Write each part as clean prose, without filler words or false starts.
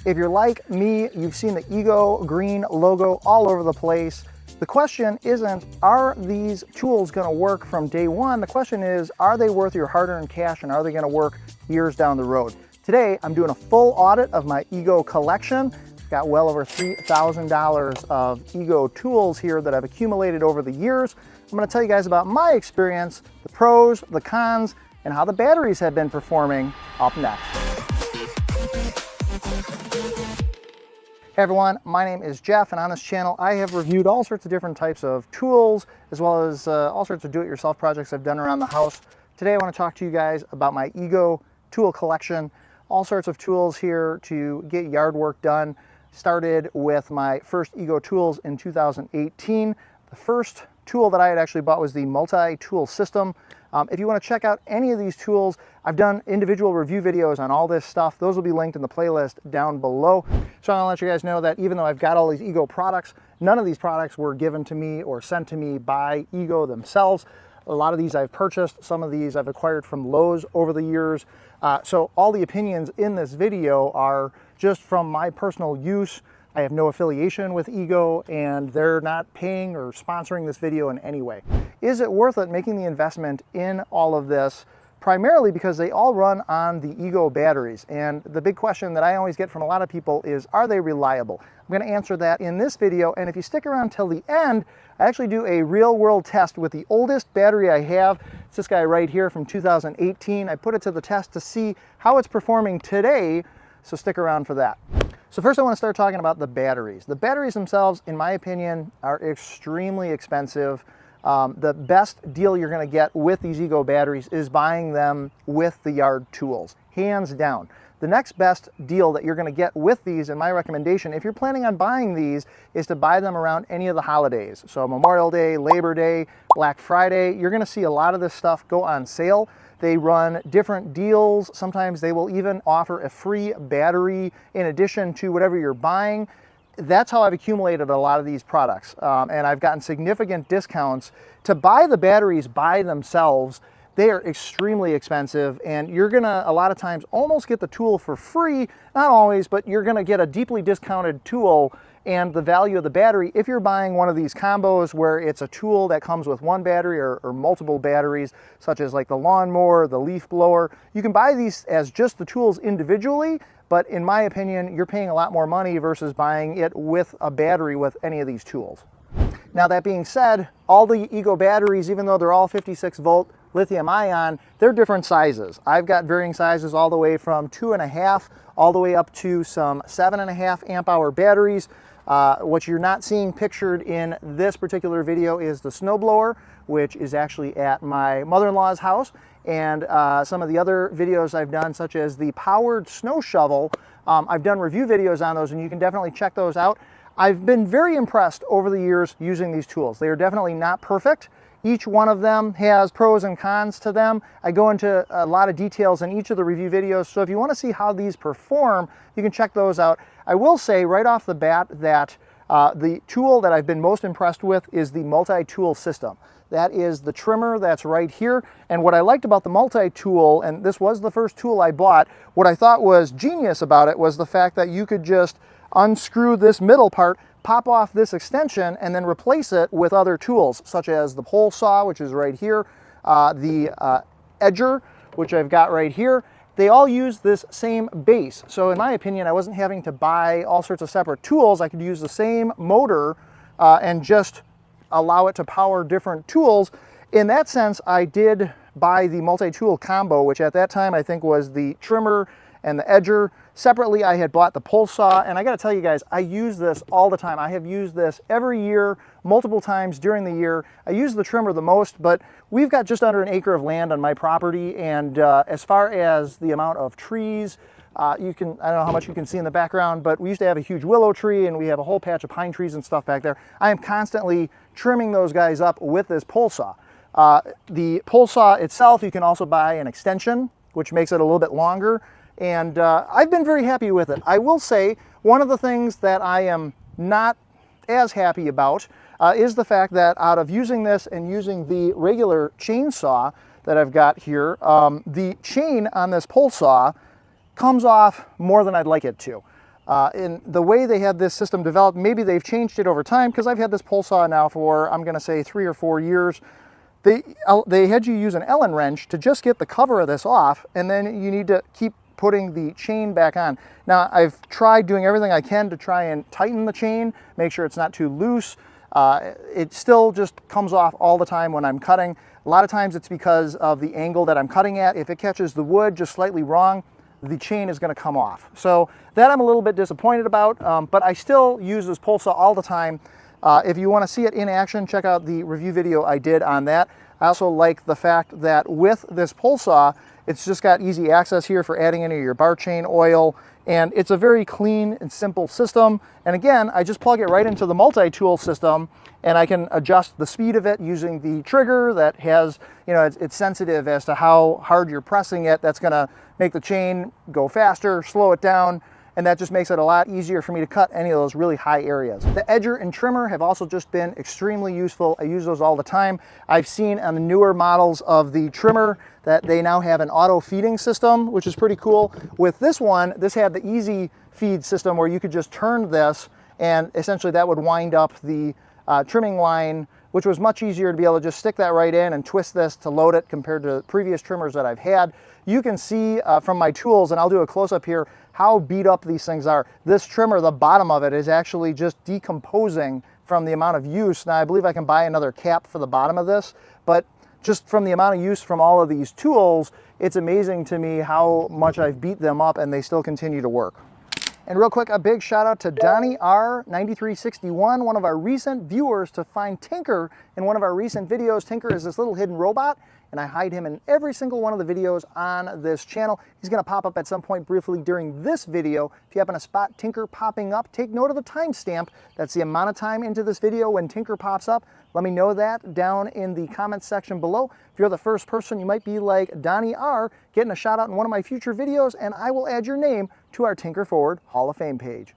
If you're like me, you've seen the Ego green logo all over the place. The question isn't, are these tools going to work from day one? The question is, are they worth your hard-earned cash, and are they going to work years down the road? Today, I'm doing a full audit of my Ego collection. I've got well over $3,000 of Ego tools here that I've accumulated over the years. I'm going to tell you guys about my experience, the pros, the cons, and how the batteries have been performing up next. Hey everyone, my name is Jeff, and on this channel I have reviewed all sorts of different types of tools, as well as all sorts of do-it-yourself projects I've done around the house. Today I want to talk to you guys about my Ego tool collection. All sorts of tools here to get yard work done. Started with my first Ego tools in 2018. The first tool that I had actually bought was the multi-tool system. If you want to check out any of these tools, I've done individual review videos on all this stuff. Those will be linked in the playlist down below. So I want to let you guys know that even though I've got all these Ego products, none of these products were given to me or sent to me by Ego themselves. A lot of these I've purchased, some of these I've acquired from Lowe's over the years. So all the opinions in this video are just from my personal use. I have no affiliation with Ego, and they're not paying or sponsoring this video in any way. Is it worth it making the investment in all of this? Primarily because they all run on the Ego batteries. And the big question that I always get from a lot of people is, are they reliable? I'm going to answer that in this video, and if you stick around till the end, I actually do a real world test with the oldest battery I have. It's this guy right here from 2018. I put it to the test to see how it's performing today, so stick around for that. So first I want to start talking about the batteries. The batteries themselves, in my opinion, are extremely expensive. The best deal you're going to get with these Ego batteries is buying them with the yard tools, hands down. The next best deal that you're going to get with these, and my recommendation, if you're planning on buying these, is to buy them around any of the holidays. So Memorial Day, Labor Day, Black Friday, you're going to see a lot of this stuff go on sale. They run different deals. Sometimes they will even offer a free battery in addition to whatever you're buying. That's how I've accumulated a lot of these products. And I've gotten significant discounts. To buy the batteries by themselves, they are extremely expensive, and you're gonna, a lot of times, almost get the tool for free. Not always, but you're gonna get a deeply discounted tool and the value of the battery if you're buying one of these combos where it's a tool that comes with one battery or multiple batteries, such as like the lawnmower, the leaf blower. You can buy these as just the tools individually, but in my opinion, you're paying a lot more money versus buying it with a battery with any of these tools. Now that being said, all the Ego batteries, even though they're all 56 volt lithium ion, they're different sizes. I've got varying sizes all the way from 2.5 all the way up to some 7.5 amp hour batteries. What you're not seeing pictured in this particular video is the snowblower, which is actually at my mother-in-law's house, and some of the other videos I've done, such as the powered snow shovel. I've done review videos on those, and you can definitely check those out. I've been very impressed over the years using these tools. They are definitely not perfect. Each one of them has pros and cons to them. I go into a lot of details in each of the review videos, so if you want to see how these perform, you can check those out. I will say right off the bat that the tool that I've been most impressed with is the multi-tool system. That is the trimmer that's right here. And what I liked about the multi-tool, and this was the first tool I bought, what I thought was genius about it was the fact that you could just unscrew this middle part, pop off this extension, and then replace it with other tools, such as the pole saw, which is right here, the edger, which I've got right here. They all use this same base. So in my opinion, I wasn't having to buy all sorts of separate tools. I could use the same motor and just allow it to power different tools. In that sense, I did buy the multi-tool combo, which at that time I think was the trimmer and the edger. Separately, I had bought the pole saw, and I gotta tell you guys, I use this all the time. I have used this every year, multiple times during the year. I use the trimmer the most, but we've got just under an acre of land on my property, and as far as the amount of trees, I don't know how much you can see in the background, but we used to have a huge willow tree, and we have a whole patch of pine trees and stuff back there. I am constantly trimming those guys up with this pole saw. The pole saw itself, you can also buy an extension, which makes it a little bit longer. And I've been very happy with it. I will say one of the things that I am not as happy about is the fact that out of using this and using the regular chainsaw that I've got here, the chain on this pole saw comes off more than I'd like it to. In the way they had this system developed, maybe they've changed it over time, because I've had this pole saw now for, I'm going to say, 3 or 4 years. They had you use an Allen wrench to just get the cover of this off, and then you need to keep putting the chain back on. Now, I've tried doing everything I can to try and tighten the chain, make sure it's not too loose. It still just comes off all the time when I'm cutting. A lot of times it's because of the angle that I'm cutting at. If it catches the wood just slightly wrong, the chain is going to come off. So that I'm a little bit disappointed about, but I still use this pole saw all the time. If you want to see it in action, check out the review video I did on that. I also like the fact that with this pole saw, it's just got easy access here for adding any of your bar chain oil, and it's a very clean and simple system. And again, I just plug it right into the multi-tool system, and I can adjust the speed of it using the trigger that has, it's sensitive as to how hard you're pressing it. That's gonna make the chain go faster, slow it down, and that just makes it a lot easier for me to cut any of those really high areas. The edger and trimmer have also just been extremely useful. I use those all the time. I've seen on the newer models of the trimmer that they now have an auto feeding system, which is pretty cool. With this one, this had the easy feed system where you could just turn this, and essentially that would wind up the trimming line, which was much easier to be able to just stick that right in and twist this to load it compared to previous trimmers that I've had. You can see from my tools, and I'll do a close-up here, how beat up these things are. This trimmer, the bottom of it, is actually just decomposing from the amount of use. Now, I believe I can buy another cap for the bottom of this, but just from the amount of use from all of these tools, it's amazing to me how much I've beat them up and they still continue to work. And real quick, a big shout out to Donnie R9361, one of our recent viewers, to find Tinker in one of our recent videos. Tinker is this little hidden robot, and I hide him in every single one of the videos on this channel. He's gonna pop up at some point briefly during this video. If you happen to spot Tinker popping up, take note of the timestamp. That's the amount of time into this video when Tinker pops up. Let me know that down in the comments section below. If you're the first person, you might be like Donnie R, getting a shout out in one of my future videos, and I will add your name to our Tinker Forward Hall of Fame page.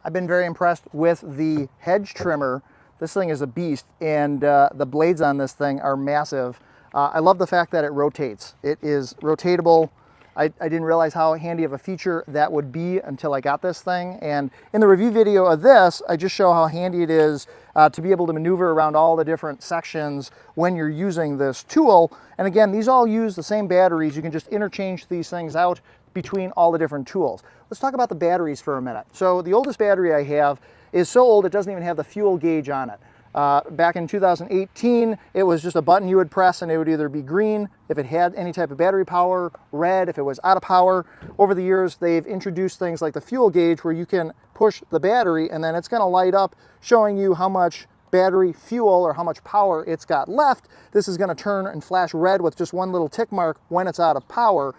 I've been very impressed with the hedge trimmer. This thing is a beast, and the blades on this thing are massive. I love the fact that it rotates. It is rotatable. I didn't realize how handy of a feature that would be until I got this thing. And in the review video of this, I just show how handy it is to be able to maneuver around all the different sections when you're using this tool. And again, these all use the same batteries. You can just interchange these things out between all the different tools. Let's talk about the batteries for a minute. So the oldest battery I have is so old it doesn't even have the fuel gauge on it. Back in 2018, it was just a button you would press and it would either be green if it had any type of battery power, red if it was out of power. Over the years, they've introduced things like the fuel gauge where you can push the battery and then it's going to light up showing you how much battery fuel or how much power it's got left. This is going to turn and flash red with just one little tick mark when it's out of power.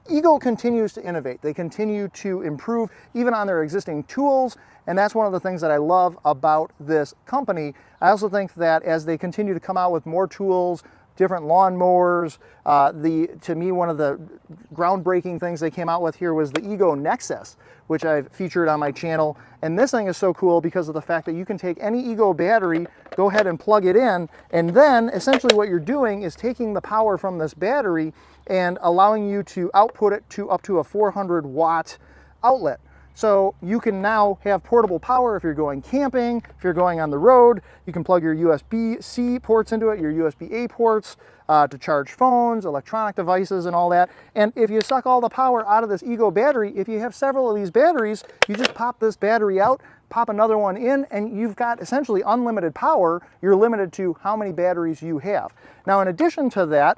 Eagle continues to innovate. They continue to improve even on their existing tools, and that's one of the things that I love about this company. I also think that as they continue to come out with more tools, different lawn mowers, to me, one of the groundbreaking things they came out with here was the Nexus, which I've featured on my channel. And this thing is so cool because of the fact that you can take any Ego battery, go ahead and plug it in, and then essentially what you're doing is taking the power from this battery and allowing you to output it to up to a 400 watt outlet. So you can now have portable power if you're going camping, if you're going on the road. You can plug your USB-C ports into it, your USB-A ports to charge phones, electronic devices, and all that. And if you suck all the power out of this Ego battery, if you have several of these batteries, you just pop this battery out, pop another one in, and you've got essentially unlimited power. You're limited to how many batteries you have. Now, in addition to that,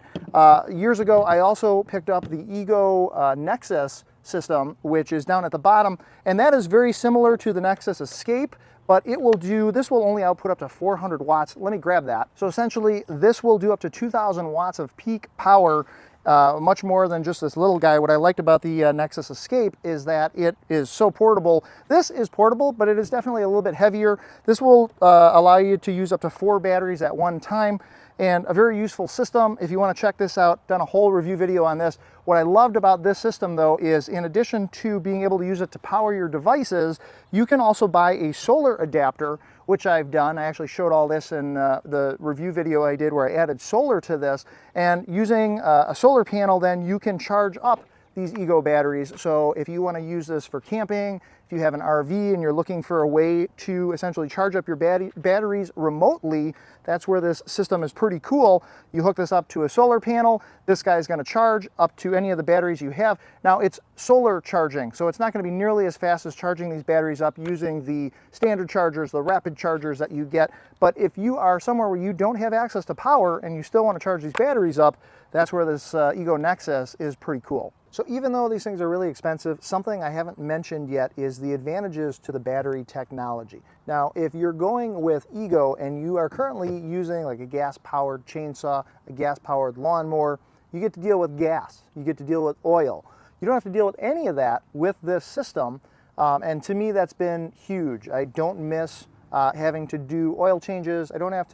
years ago, I also picked up the Ego Nexus system, which is down at the bottom, and that is very similar to the Nexus Escape, but this will only output up to 400 watts. Let me grab that. So essentially, this will do up to 2,000 watts of peak power, much more than just this little guy. What I liked about the Nexus Escape is that it is so portable. This is portable, but it is definitely a little bit heavier. This will allow you to use up to 4 batteries at one time, and a very useful system. If you want to check this out, done a whole review video on this. What I loved about this system, though, is in addition to being able to use it to power your devices, you can also buy a solar adapter, which I've done. I actually showed all this in the review video I did where I added solar to this. And using a solar panel, then you can charge up these Ego batteries. So if you want to use this for camping, if you have an RV and you're looking for a way to essentially charge up your batteries remotely, that's where this system is pretty cool. You hook this up to a solar panel. This guy's going to charge up to any of the batteries you have. Now it's solar charging, so it's not going to be nearly as fast as charging these batteries up using the standard chargers, the rapid chargers that you get. But if you are somewhere where you don't have access to power and you still want to charge these batteries up, that's where this Ego Nexus is pretty cool. So even though these things are really expensive, something I haven't mentioned yet is the advantages to the battery technology. Now, if you're going with Ego and you are currently using like a gas-powered chainsaw, a gas-powered lawnmower, you get to deal with gas, you get to deal with oil. You don't have to deal with any of that with this system, and to me that's been huge. I don't miss having to do oil changes. I don't have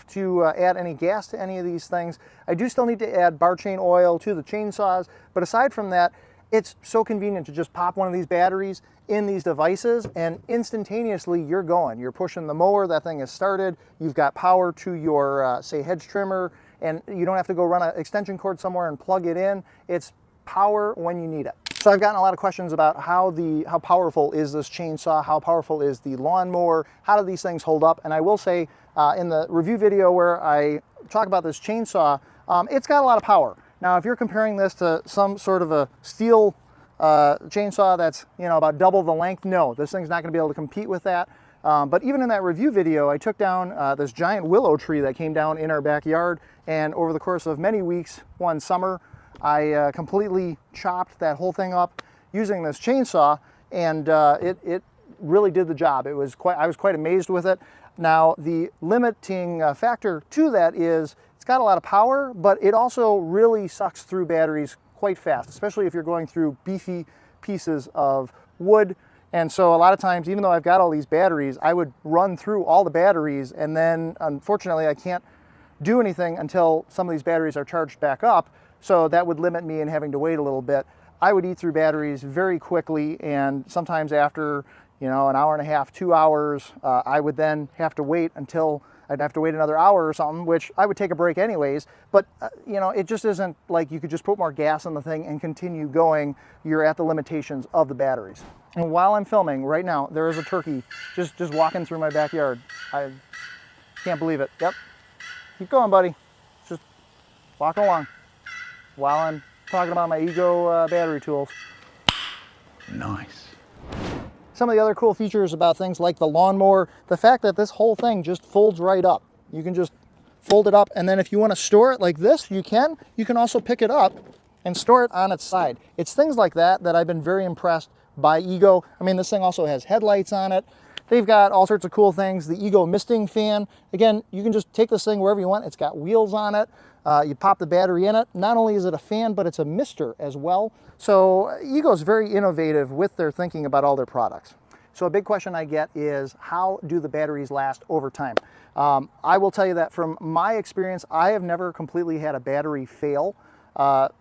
to add any gas to any of these things. I do still need to add bar chain oil to the chainsaws, but aside from that, it's so convenient to just pop one of these batteries in these devices and instantaneously you're going. You're pushing the mower, that thing is started, you've got power to your, say, hedge trimmer, and you don't have to go run an extension cord somewhere and plug it in. It's power when you need it. So I've gotten a lot of questions about how powerful is this chainsaw, how powerful is the lawnmower, how do these things hold up, and I will say in the review video where I talk about this chainsaw, it's got a lot of power. Now if you're comparing this to some sort of a steel chainsaw that's about double the length, no, this thing's not going to be able to compete with that. But even in that review video, I took down this giant willow tree that came down in our backyard, and over the course of many weeks, one summer, I completely chopped that whole thing up using this chainsaw, and it really did the job. I was quite amazed with it. Now, the limiting factor to that is it's got a lot of power, but it also really sucks through batteries quite fast, especially if you're going through beefy pieces of wood. And so a lot of times, even though I've got all these batteries, I would run through all the batteries, and then unfortunately I can't do anything until some of these batteries are charged back up. So that would limit me in having to wait a little bit. I would eat through batteries very quickly, and sometimes after an hour and a half, 2 hours, I would then have to wait until I'd have to wait another hour or something, which I would take a break anyways. But it just isn't like you could just put more gas on the thing and continue going. You're at the limitations of the batteries. And while I'm filming right now, there is a turkey just walking through my backyard. I can't believe it. Yep. Keep going, buddy. Just walking along while I'm talking about my Ego battery tools. Nice. Some of the other cool features about things like the lawnmower, the fact that this whole thing just folds right up. You can just fold it up, and then if you want to store it like this, you can. You can also pick it up and store it on its side. It's things like that that I've been very impressed by Ego. I mean, this thing also has headlights on it. They've got all sorts of cool things. The Ego misting fan. Again, you can just take this thing wherever you want. It's got wheels on it. You pop the battery in it. Not only is it a fan, but it's a mister as well. So Ego's very innovative with their thinking about all their products. So a big question I get is, how do the batteries last over time? I will tell you that from my experience, I have never completely had a battery fail.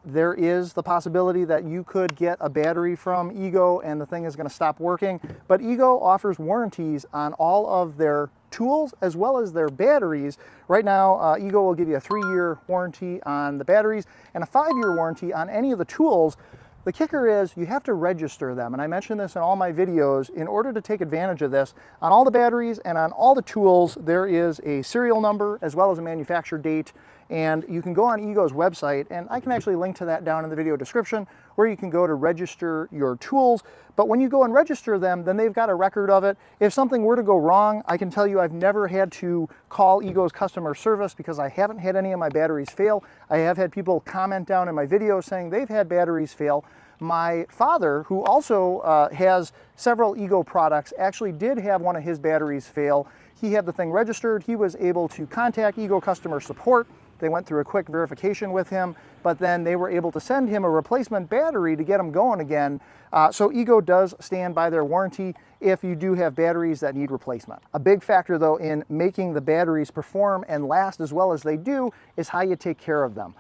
There is the possibility that you could get a battery from Ego and the thing is going to stop working, but Ego offers warranties on all of their tools as well as their batteries. Right now, Ego will give you a 3-year warranty on the batteries and a 5-year warranty on any of the tools. The kicker is you have to register them, and I mentioned this in all my videos. In order to take advantage of this, on all the batteries and on all the tools, there is a serial number as well as a manufacture date, and you can go on Ego's website, and I can actually link to that down in the video description, where you can go to register your tools. But when you go and register them, then they've got a record of it. If something were to go wrong, I can tell you I've never had to call Ego's customer service because I haven't had any of my batteries fail. I have had people comment down in my videos saying they've had batteries fail. My father, who also has several Ego products, actually did have one of his batteries fail. He had the thing registered. He was able to contact Ego customer support. They went through a quick verification with him, but then they were able to send him a replacement battery to get him going again. So Ego does stand by their warranty if you do have batteries that need replacement. A big factor though in making the batteries perform and last as well as they do is how you take care of them.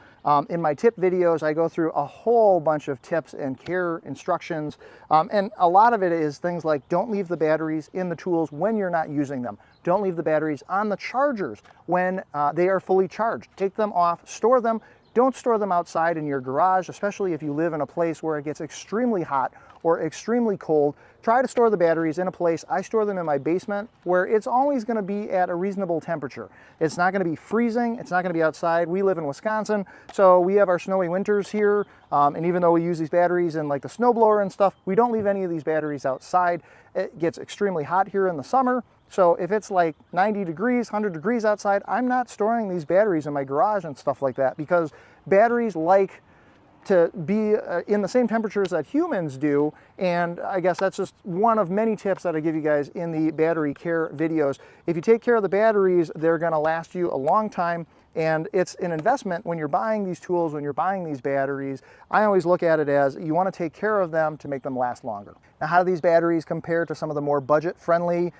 In my tip videos, I go through a whole bunch of tips and care instructions, and a lot of it is things like don't leave the batteries in the tools when you're not using them. Don't leave the batteries on the chargers when they are fully charged. Take them off, store them. Don't store them outside in your garage, especially if you live in a place where it gets extremely hot or extremely cold. Try to store the batteries in a place. I store them in my basement where it's always going to be at a reasonable temperature. It's not going to be freezing. It's not going to be outside. We live in Wisconsin, so we have our snowy winters here. And even though we use these batteries in like the snowblower and stuff, we don't leave any of these batteries outside. It gets extremely hot here in the summer. So if it's like 90 degrees, 100 degrees outside, I'm not storing these batteries in my garage and stuff like that, because batteries like to be in the same temperatures that humans do. And I guess that's just one of many tips that I give you guys in the battery care videos. If you take care of the batteries, they're gonna last you a long time. And it's an investment when you're buying these tools, when you're buying these batteries. I always look at it as you want to take care of them to make them last longer. Now, how do these batteries compare to some of the more budget-friendly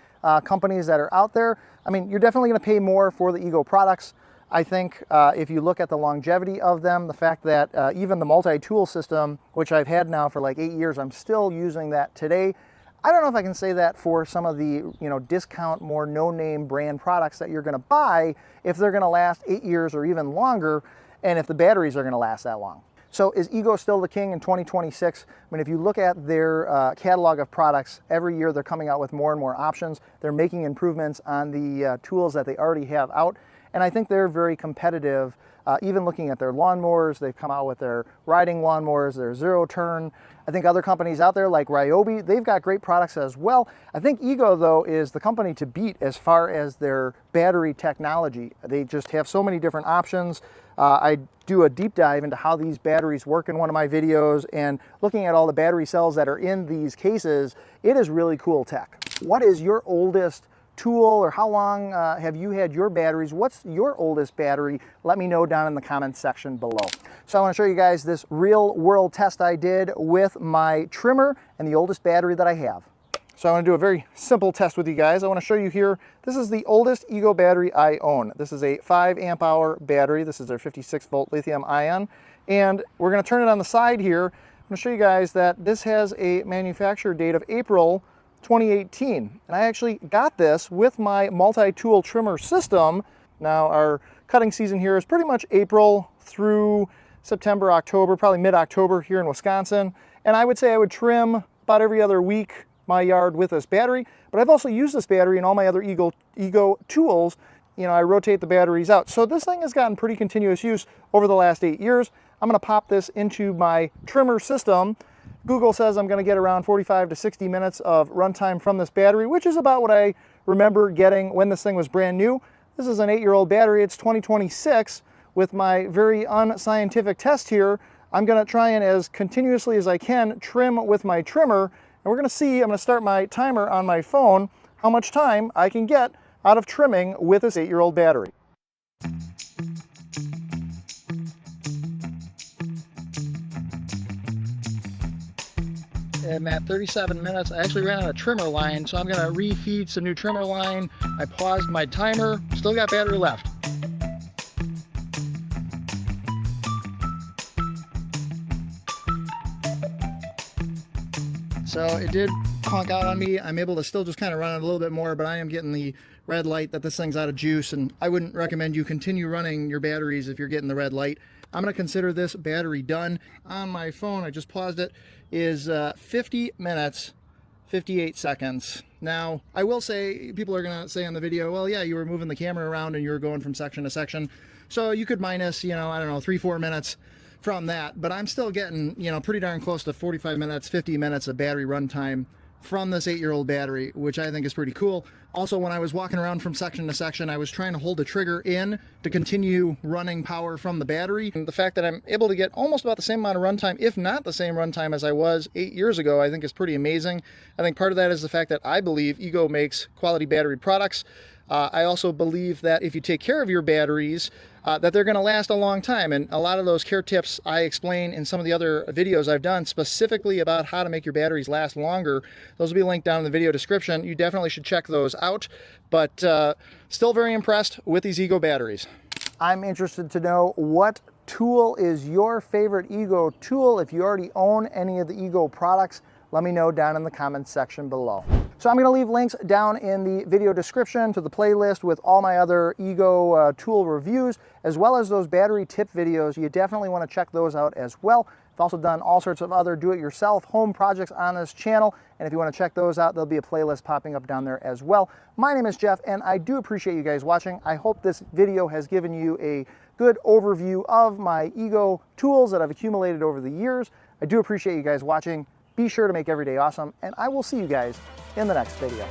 companies that are out there? I mean, you're definitely going to pay more for the Ego products. I think if you look at the longevity of them, the fact that even the multi-tool system, which I've had now for like 8 years, I'm still using that today. I don't know if I can say that for some of the discount, more no-name brand products that you're going to buy, if they're going to last 8 years or even longer, and if the batteries are going to last that long. So is Ego still the king in 2026? I mean, if you look at their catalog of products, every year they're coming out with more and more options. They're making improvements on the tools that they already have out, and I think they're very competitive. Even looking at their lawnmowers, they've come out with their riding lawnmowers, their zero turn. I think other companies out there like Ryobi, they've got great products as well. I think Ego, though, is the company to beat as far as their battery technology. They just have so many different options. I do a deep dive into how these batteries work in one of my videos, and looking at all the battery cells that are in these cases, it is really cool tech. What is your oldest tool, or how long have you had your batteries? What's your oldest battery? Let me know down in the comments section below. So I want to show you guys this real world test I did with my trimmer and the oldest battery that I have. So I want to do a very simple test with you guys. I want to show you here, this is the oldest Ego battery I own. This is a 5 amp hour battery. This is their 56 volt lithium ion. And we're going to turn it on the side here. I'm going to show you guys that this has a manufacturer date of April 2018. And I actually got this with my multi-tool trimmer system. Now our cutting season here is pretty much April through September, October, probably mid-October here in Wisconsin. And I would say I would trim about every other week my yard with this battery, but I've also used this battery in all my other Ego tools. I rotate the batteries out. So this thing has gotten pretty continuous use over the last 8 years. I'm gonna pop this into my trimmer system. Google says I'm gonna get around 45 to 60 minutes of runtime from this battery, which is about what I remember getting when this thing was brand new. This is an 8-year-old battery. It's 2026. With my very unscientific test here, I'm gonna try and as continuously as I can trim with my trimmer. And we're gonna see, I'm gonna start my timer on my phone, how much time I can get out of trimming with this 8-year-old battery. I'm at 37 minutes. I actually ran out of trimmer line, so I'm gonna refeed some new trimmer line. I paused my timer, still got battery left. So it did honk out on me. I'm able to still just kind of run it a little bit more, but I am getting the red light that this thing's out of juice, and I wouldn't recommend you continue running your batteries if you're getting the red light. I'm going to consider this battery done. On my phone, I just paused it, is 50 minutes, 58 seconds. Now, I will say, people are going to say on the video, well, yeah, you were moving the camera around and you were going from section to section. So you could minus, I don't know, 3-4 minutes from that, but I'm still getting, pretty darn close to 45 minutes, 50 minutes of battery runtime from this 8-year-old battery, which I think is pretty cool. Also, when I was walking around from section to section, I was trying to hold the trigger in to continue running power from the battery. And the fact that I'm able to get almost about the same amount of runtime, if not the same runtime as I was 8 years ago, I think is pretty amazing. I think part of that is the fact that I believe Ego makes quality battery products. I also believe that if you take care of your batteries, that they're going to last a long time. And a lot of those care tips I explain in some of the other videos I've done specifically about how to make your batteries last longer. Those will be linked down in the video description. You definitely should check those out. But still very impressed with these Ego batteries. I'm interested to know, what tool is your favorite Ego tool? If you already own any of the Ego products, let me know down in the comments section below. So I'm going to leave links down in the video description to the playlist with all my other Ego tool reviews, as well as those battery tip videos. You definitely want to check those out as well. I've also done all sorts of other do-it-yourself home projects on this channel, and if you want to check those out, there'll be a playlist popping up down there as well. My name is Jeff, and I do appreciate you guys watching. I hope this video has given you a good overview of my Ego tools that I've accumulated over the years. I do appreciate you guys watching. Be sure to make every day awesome, and I will see you guys in the next video.